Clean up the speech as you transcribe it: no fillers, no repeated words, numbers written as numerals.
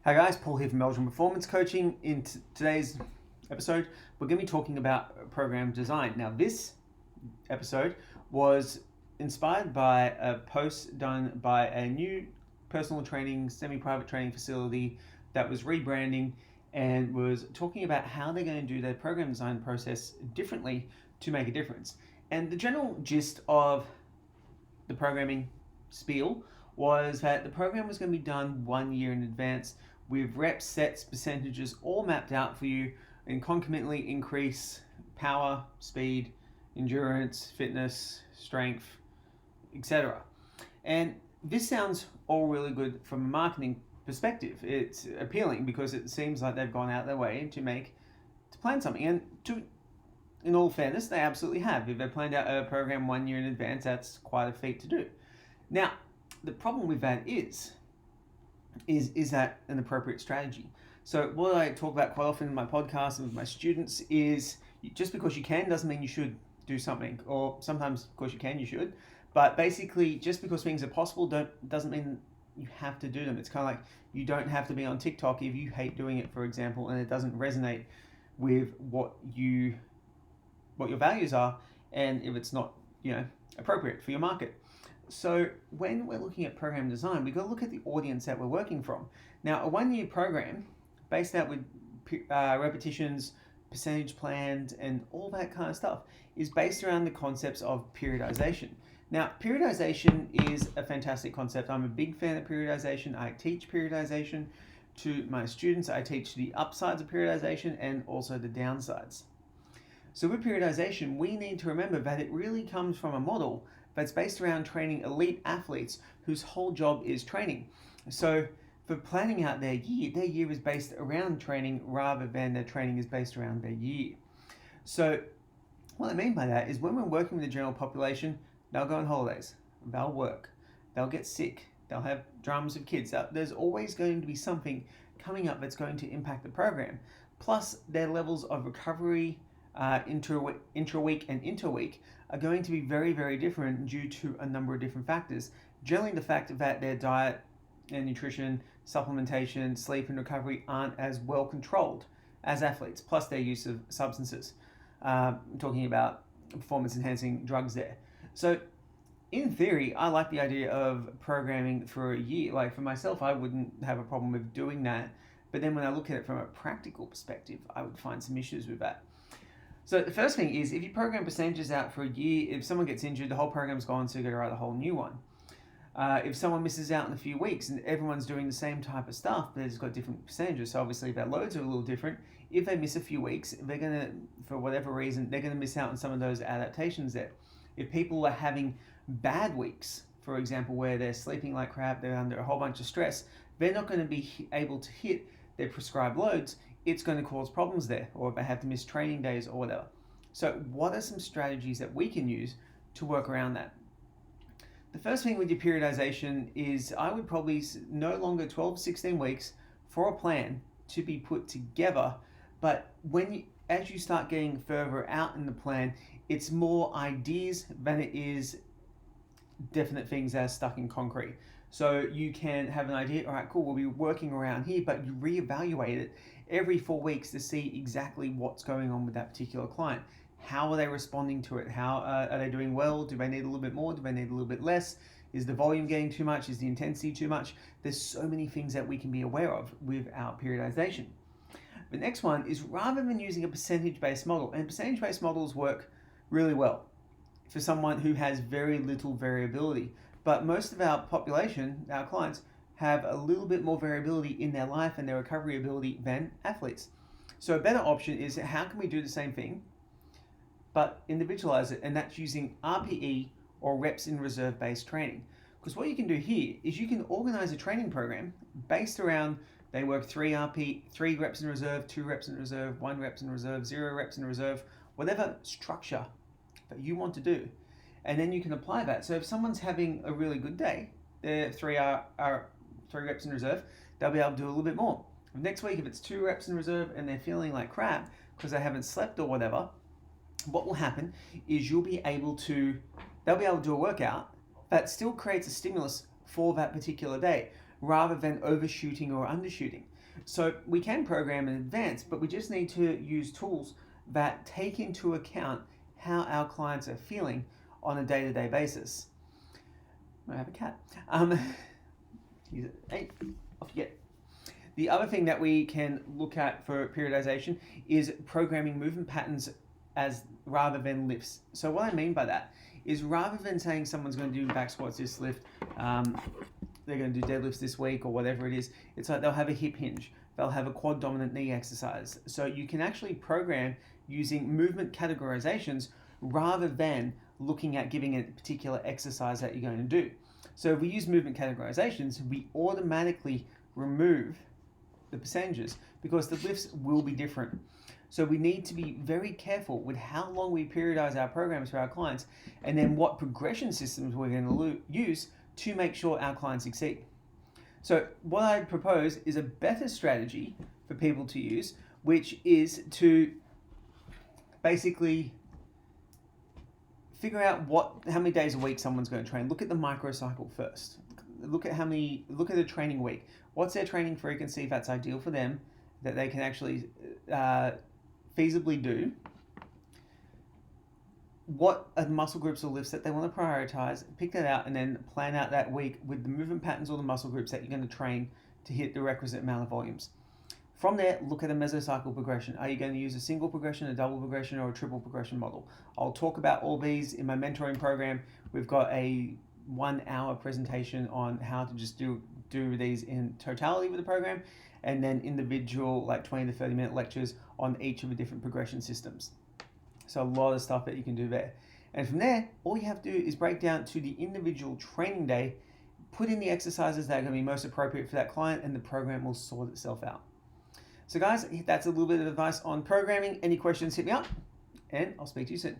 Hi guys, Paul here from Meldrum Performance Coaching. In today's episode, we're going to be talking about program design. Now, this episode was inspired by a post done by a new personal training, semi-private training facility that was rebranding and was talking about how they're going to do their program design process differently to make a difference. And the general gist of the programming spiel was that the program was going to be done 1 year in advance with reps, sets, percentages all mapped out for you and concomitantly increase power, speed, endurance, fitness, strength, etc. And this sounds all really good from a marketing perspective. It's appealing because it seems like they've gone out their way to plan something. And in all fairness, they absolutely have. If they planned out a program 1 year in advance, that's quite a feat to do. Now, the problem with that is that an appropriate strategy? So what I talk about quite often in my podcast and with my students is just because you can doesn't mean you should do something, or sometimes of course you can, you should, but basically just because things are possible doesn't mean you have to do them. It's kind of like you don't have to be on TikTok if you hate doing it, for example, and it doesn't resonate with what your values are, and if it's not appropriate for your market. So when we're looking at program design, we've got to look at the audience that we're working from. Now, a 1 year program based out with repetitions, percentage plans, and all that kind of stuff is based around the concepts of periodization. Now, periodization is a fantastic concept. I'm a big fan of periodization. I teach periodization to my students. I teach the upsides of periodization and also the downsides. So with periodization, we need to remember that it really comes from a model that's based around training elite athletes whose whole job is training. So for planning out their year is based around training rather than their training is based around their year. So what I mean by that is when we're working with the general population, they'll go on holidays, they'll work, they'll get sick, they'll have dramas with kids. There's always going to be something coming up that's going to impact the program. Plus their levels of recovery, intra-week and inter-week are going to be very, very different due to a number of different factors. Generally, the fact that their diet and nutrition, supplementation, sleep and recovery aren't as well controlled as athletes, plus their use of substances. I'm talking about performance-enhancing drugs there. So in theory, I like the idea of programming for a year. Like for myself, I wouldn't have a problem with doing that. But then when I look at it from a practical perspective, I would find some issues with that. So the first thing is, if you program percentages out for a year, if someone gets injured, the whole program's gone, so you've got to write a whole new one. If someone misses out in a few weeks and everyone's doing the same type of stuff, but it's got different percentages, so obviously their loads are a little different. If they miss a few weeks, they're going to, for whatever reason, they're going to miss out on some of those adaptations there. If people are having bad weeks, for example, where they're sleeping like crap, they're under a whole bunch of stress, they're not going to be able to hit their prescribed loads. It's going to cause problems there, or if they have to miss training days or whatever. So what are some strategies that we can use to work around that? The first thing with your periodization is I would probably no longer 12 to 16 weeks for a plan to be put together, but as you start getting further out in the plan, it's more ideas than it is definite things that are stuck in concrete. So you can have an idea, all right, cool, we'll be working around here, but you reevaluate it every 4 weeks to see exactly what's going on with that particular client. How are they responding to it? How are they doing well? Do they need a little bit more? Do they need a little bit less? Is the volume getting too much? Is the intensity too much? There's so many things that we can be aware of with our periodization. The next one is rather than using a percentage-based model, and percentage-based models work really well for someone who has very little variability. But most of our population, our clients, have a little bit more variability in their life and their recovery ability than athletes. So a better option is how can we do the same thing, but individualize it, and that's using RPE or reps in reserve based training. Because what you can do here is you can organize a training program based around they work 3 reps in reserve, 2 reps in reserve, 1 reps in reserve, 0 reps in reserve, whatever structure that you want to do. And then you can apply that. So if someone's having a really good day, they're 3 reps in reserve, they'll be able to do a little bit more. Next week, if it's 2 reps in reserve and they're feeling like crap because they haven't slept or whatever, what will happen is they'll be able to do a workout that still creates a stimulus for that particular day, rather than overshooting or undershooting. So we can program in advance, but we just need to use tools that take into account how our clients are feeling on a day-to-day basis. I have a cat. Hey, off you get. The other thing that we can look at for periodization is programming movement patterns as rather than lifts. So what I mean by that is rather than saying someone's going to do back squats this lift, they're going to do deadlifts this week or whatever it is, it's like they'll have a hip hinge, they'll have a quad dominant knee exercise. So you can actually program using movement categorizations rather than looking at giving a particular exercise that you're going to do. So if we use movement categorizations, we automatically remove the percentages because the lifts will be different. So we need to be very careful with how long we periodize our programs for our clients and then what progression systems we're going to use to make sure our clients succeed. So what I propose is a better strategy for people to use, which is to basically figure out how many days a week someone's going to train. Look at the microcycle first. Look at a training week. What's their training frequency if that's ideal for them, that they can actually feasibly do. What are the muscle groups or lifts that they want to prioritize, pick that out, and then plan out that week with the movement patterns or the muscle groups that you're going to train to hit the requisite amount of volumes. From there, look at a mesocycle progression. Are you going to use a single progression, a double progression, or a triple progression model? I'll talk about all these in my mentoring program. We've got a 1 hour presentation on how to just do these in totality with the program, and then individual like 20 to 30 minute lectures on each of the different progression systems. So a lot of stuff that you can do there. And from there, all you have to do is break down to the individual training day, put in the exercises that are going to be most appropriate for that client, and the program will sort itself out. So guys, that's a little bit of advice on programming. Any questions, hit me up, and I'll speak to you soon.